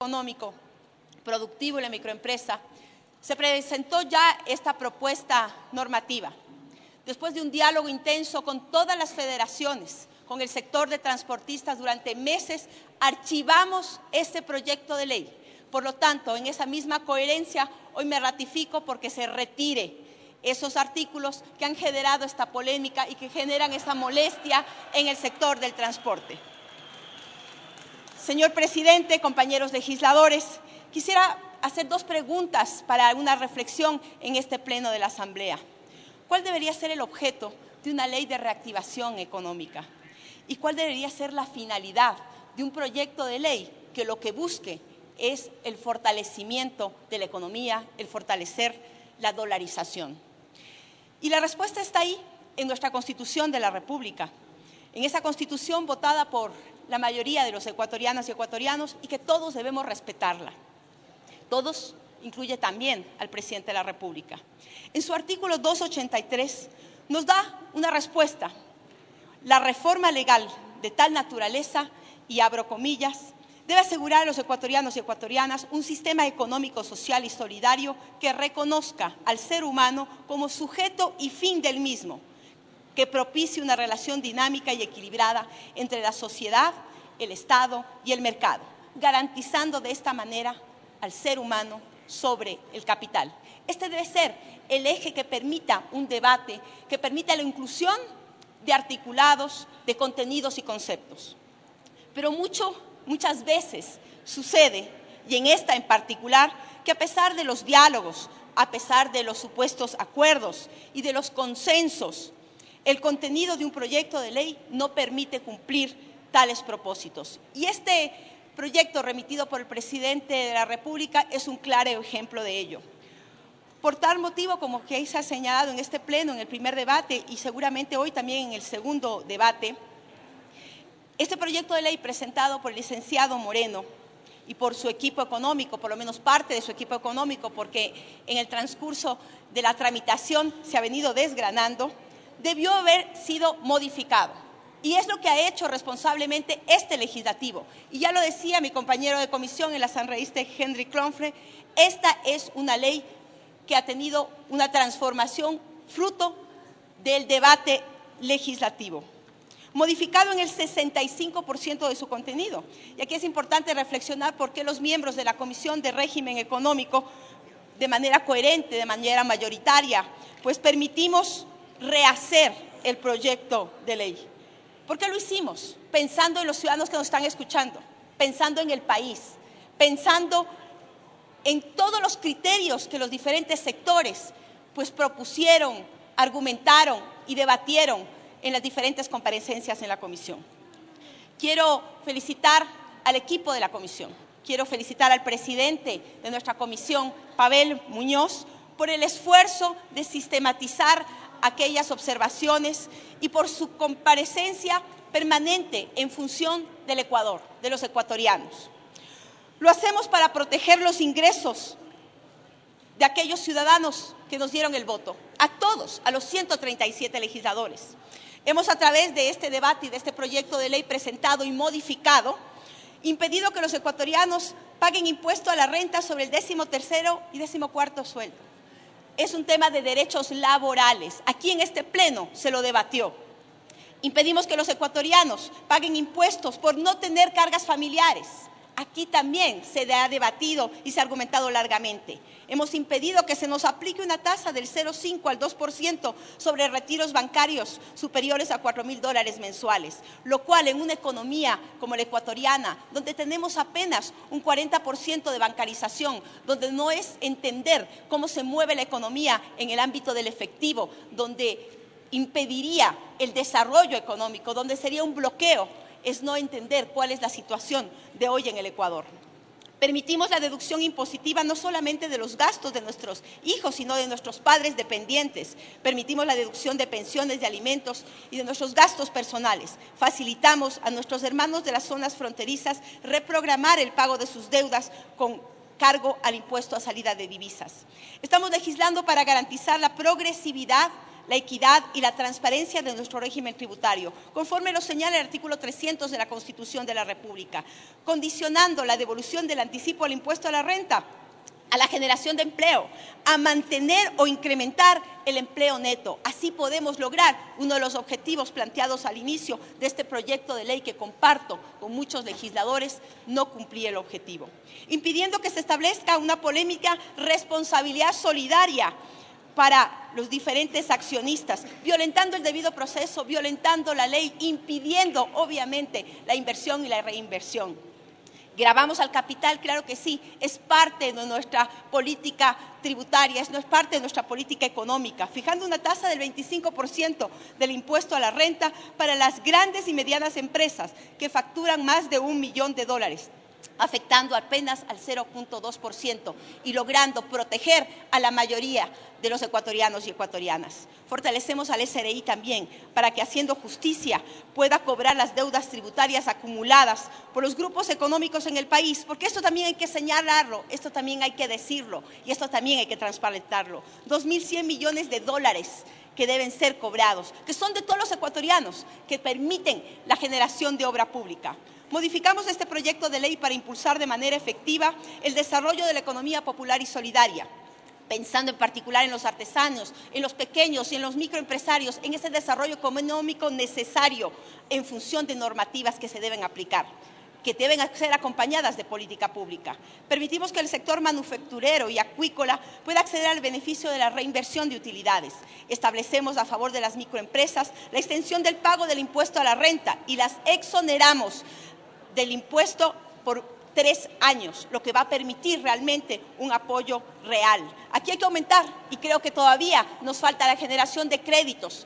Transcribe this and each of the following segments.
económico productivo y la microempresa, se presentó ya esta propuesta normativa. Después de un diálogo intenso con todas las federaciones, con el sector de transportistas durante meses, archivamos este proyecto de ley. Por lo tanto, en esa misma coherencia, hoy me ratifico porque se retire esos artículos que han generado esta polémica y que generan esa molestia en el sector del transporte. Señor presidente, compañeros legisladores, quisiera hacer dos preguntas para una reflexión en este pleno de la Asamblea. ¿Cuál debería ser el objeto de una ley de reactivación económica? ¿Y cuál debería ser la finalidad de un proyecto de ley que lo que busque es el fortalecimiento de la economía, el fortalecer la dolarización? Y la respuesta está ahí, en nuestra Constitución de la República, en esa Constitución votada por la mayoría de los ecuatorianas y ecuatorianos y que todos debemos respetarla. Todos incluye también al presidente de la República. En su artículo 283 nos da una respuesta. La reforma legal de tal naturaleza, y abro comillas, debe asegurar a los ecuatorianos y ecuatorianas un sistema económico, social y solidario que reconozca al ser humano como sujeto y fin del mismo, que propicie una relación dinámica y equilibrada entre la sociedad, el Estado y el mercado, garantizando de esta manera al ser humano sobre el capital. Este debe ser el eje que permita un debate, que permita la inclusión de articulados, de contenidos y conceptos. Pero muchas veces sucede, y en esta en particular, que a pesar de los diálogos, a pesar de los supuestos acuerdos y de los consensos, el contenido de un proyecto de ley no permite cumplir tales propósitos. Y este proyecto remitido por el presidente de la República es un claro ejemplo de ello. Por tal motivo, como que se ha señalado en este pleno, en el primer debate y seguramente hoy también en el segundo debate, este proyecto de ley presentado por el licenciado Moreno y por su equipo económico, por lo menos parte de su equipo económico, porque en el transcurso de la tramitación se ha venido desgranando, debió haber sido modificado. Y es lo que ha hecho responsablemente este legislativo. Y ya lo decía mi compañero de comisión, el asambleísta Henry Clonfre, esta es una ley que ha tenido una transformación fruto del debate legislativo, modificado en el 65% de su contenido. Y aquí es importante reflexionar por qué los miembros de la Comisión de Régimen Económico, de manera coherente, de manera mayoritaria, pues permitimos rehacer el proyecto de ley. ¿Por qué lo hicimos? Pensando en los ciudadanos que nos están escuchando, pensando en el país, pensando en todos los criterios que los diferentes sectores pues propusieron, argumentaron y debatieron en las diferentes comparecencias en la comisión. Quiero felicitar al equipo de la comisión, quiero felicitar al presidente de nuestra comisión, Pavel Muñoz, por el esfuerzo de sistematizar aquellas observaciones y por su comparecencia permanente en función del Ecuador, de los ecuatorianos. Lo hacemos para proteger los ingresos de aquellos ciudadanos que nos dieron el voto, a todos, a los 137 legisladores. Hemos, a través de este debate y de este proyecto de ley presentado y modificado, impedido que los ecuatorianos paguen impuesto a la renta sobre el 13º y 14º sueldo. Es un tema de derechos laborales. Aquí en este pleno se lo debatió. Impedimos que los ecuatorianos paguen impuestos por no tener cargas familiares. Aquí también se ha debatido y se ha argumentado largamente. Hemos impedido que se nos aplique una tasa del 0,5 al 2% sobre retiros bancarios superiores a $4.000 mensuales, lo cual en una economía como la ecuatoriana, donde tenemos apenas un 40% de bancarización, donde no es entender cómo se mueve la economía en el ámbito del efectivo, donde impediría el desarrollo económico, donde sería un bloqueo, es no entender cuál es la situación de hoy en el Ecuador. Permitimos la deducción impositiva no solamente de los gastos de nuestros hijos, sino de nuestros padres dependientes. Permitimos la deducción de pensiones, de alimentos y de nuestros gastos personales. Facilitamos a nuestros hermanos de las zonas fronterizas reprogramar el pago de sus deudas con cargo al impuesto a salida de divisas. Estamos legislando para garantizar la progresividad, la equidad y la transparencia de nuestro régimen tributario, conforme lo señala el artículo 300 de la Constitución de la República, condicionando la devolución del anticipo al impuesto a la renta a la generación de empleo, a mantener o incrementar el empleo neto. Así podemos lograr uno de los objetivos planteados al inicio de este proyecto de ley que comparto con muchos legisladores, no cumplir el objetivo. Impidiendo que se establezca una polémica responsabilidad solidaria para los diferentes accionistas, violentando el debido proceso, violentando la ley, impidiendo obviamente la inversión y la reinversión. ¿Gravamos al capital? Claro que sí, es parte de nuestra política tributaria, es parte de nuestra política económica, fijando una tasa del 25% del impuesto a la renta para las grandes y medianas empresas que facturan más de $1 millón, afectando apenas al 0.2% y logrando proteger a la mayoría de los ecuatorianos y ecuatorianas. Fortalecemos al SRI también para que, haciendo justicia, pueda cobrar las deudas tributarias acumuladas por los grupos económicos en el país, porque esto también hay que señalarlo, esto también hay que decirlo y esto también hay que transparentarlo. 2.100 millones de dólares que deben ser cobrados, que son de todos los ecuatorianos, que permiten la generación de obra pública. Modificamos este proyecto de ley para impulsar de manera efectiva el desarrollo de la economía popular y solidaria, pensando en particular en los artesanos, en los pequeños y en los microempresarios, en ese desarrollo económico necesario en función de normativas que se deben aplicar, que deben ser acompañadas de política pública. Permitimos que el sector manufacturero y acuícola pueda acceder al beneficio de la reinversión de utilidades. Establecemos a favor de las microempresas la extensión del pago del impuesto a la renta y las exoneramos del impuesto por 3 años, lo que va a permitir realmente un apoyo real. Aquí hay que aumentar y creo que todavía nos falta la generación de créditos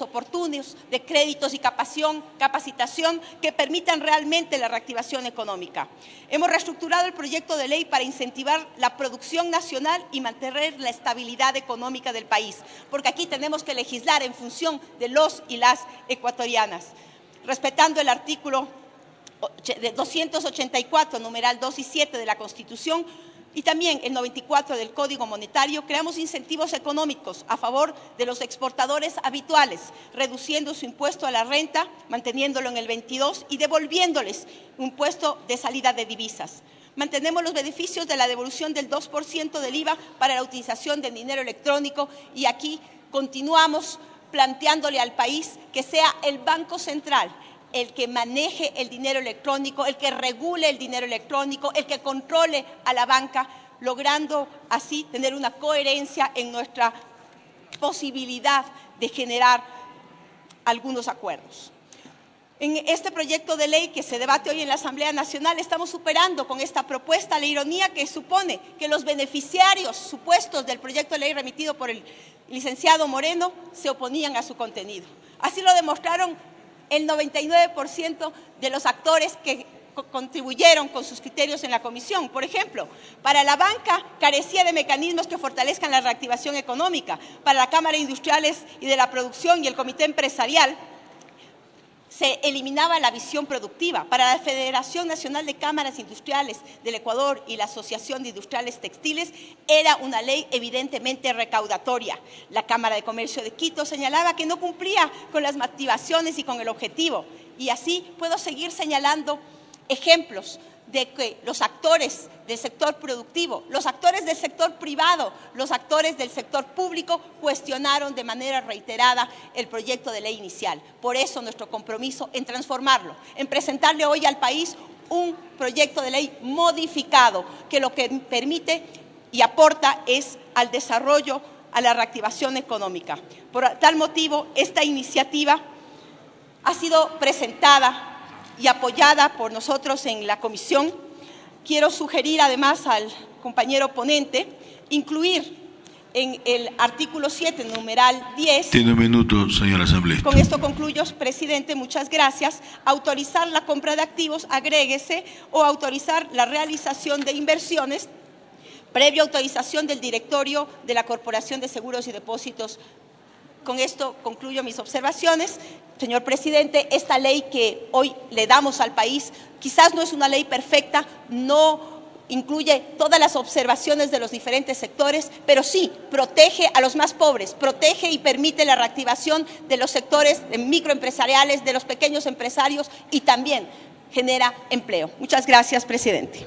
oportunos, de créditos y capacitación que permitan realmente la reactivación económica. Hemos reestructurado el proyecto de ley para incentivar la producción nacional y mantener la estabilidad económica del país, porque aquí tenemos que legislar en función de los y las ecuatorianas, respetando el artículo 284, numeral 2 y 7 de la Constitución y también el 94 del Código Monetario. Creamos incentivos económicos a favor de los exportadores habituales, reduciendo su impuesto a la renta, manteniéndolo en el 22 y devolviéndoles un impuesto de salida de divisas. Mantenemos los beneficios de la devolución del 2% del IVA para la utilización del dinero electrónico y aquí continuamos planteándole al país que sea el Banco Central el que maneje el dinero electrónico, el que regule el dinero electrónico, el que controle a la banca, logrando así tener una coherencia en nuestra posibilidad de generar algunos acuerdos. En este proyecto de ley que se debate hoy en la Asamblea Nacional estamos superando con esta propuesta la ironía que supone que los beneficiarios supuestos del proyecto de ley remitido por el licenciado Moreno se oponían a su contenido. Así lo demostraron el 99% de los actores que contribuyeron con sus criterios en la comisión. Por ejemplo, para la banca carecía de mecanismos que fortalezcan la reactivación económica. Para la Cámara de Industriales y de la Producción y el Comité Empresarial se eliminaba la visión productiva. Para la Federación Nacional de Cámaras Industriales del Ecuador y la Asociación de Industriales Textiles era una ley evidentemente recaudatoria. La Cámara de Comercio de Quito señalaba que no cumplía con las motivaciones y con el objetivo. Y así puedo seguir señalando ejemplos de que los actores del sector productivo, los actores del sector privado, los actores del sector público cuestionaron de manera reiterada el proyecto de ley inicial. Por eso nuestro compromiso en transformarlo, en presentarle hoy al país un proyecto de ley modificado que lo que permite y aporta es al desarrollo, a la reactivación económica. Por tal motivo, esta iniciativa ha sido presentada y apoyada por nosotros en la comisión. Quiero sugerir además al compañero ponente incluir en el artículo 7, numeral 10. Tiene un minuto, señora asambleísta. Con esto concluyo, presidente, muchas gracias. Autorizar la compra de activos, agréguese, o autorizar la realización de inversiones previa autorización del directorio de la Corporación de Seguros y Depósitos. Con esto concluyo mis observaciones. Señor presidente, esta ley que hoy le damos al país quizás no es una ley perfecta, no incluye todas las observaciones de los diferentes sectores, pero sí protege a los más pobres, protege y permite la reactivación de los sectores microempresariales, de los pequeños empresarios y también genera empleo. Muchas gracias, presidente.